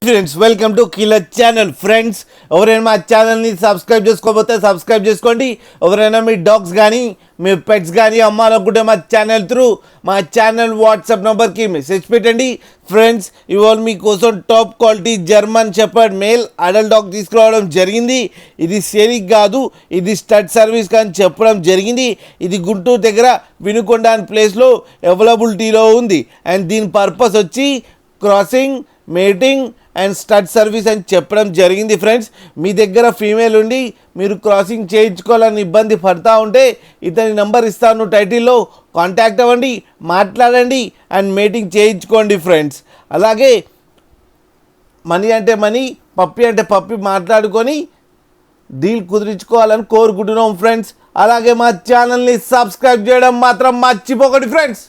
Friends welcome to killer channel. Friends ఎవరైనా మా ఛానల్ని సబ్స్క్రైబ్ చేసుకోకపోతే సబ్స్క్రైబ్ చేసుకోండి. ఎవరైనా మీ డాగ్స్ కానీ మీ పెట్స్ కానీ అమ్మాలనుకుంటే మా ఛానల్ త్రూ మా ఛానల్ వాట్సాప్ నెంబర్కి మెసేజ్ పెట్టండి. ఫ్రెండ్స్ ఇవాళ మీకోసం top quality German shepherd male adult dog తీసుకురావడం జరిగింది. ఇది సేలింగ్ కాదు, ఇది స్టడ్ సర్వీస్ కానీ చెప్పడం జరిగింది. ఇది గుంటూరు దగ్గర వినుకొండ అనే ప్లేస్లో అవైలబిలిటీలో ఉంది. అండ్ దీని పర్పస్ వచ్చి crossing, mating and stud service అని చెప్పడం జరిగింది. ఫ్రెండ్స్ మీ దగ్గర ఫీమేల్ ఉండి మీరు క్రాసింగ్ చేయించుకోవాలని ఇబ్బంది పడతా ఉంటే ఇతని నెంబర్ ఇస్తాను టైటిల్లో, కాంటాక్ట్ అవ్వండి, మాట్లాడండి అండ్ మీటింగ్ చేయించుకోండి. ఫ్రెండ్స్ అలాగే మనీ అంటే మనీ, పప్పి అంటే పప్పి మాట్లాడుకొని డీల్ కుదిరించుకోవాలని కోరుకుంటున్నాం. ఫ్రెండ్స్ అలాగే మా ఛానల్ని సబ్స్క్రైబ్ చేయడం మాత్రం మర్చిపోకండి. ఫ్రెండ్స్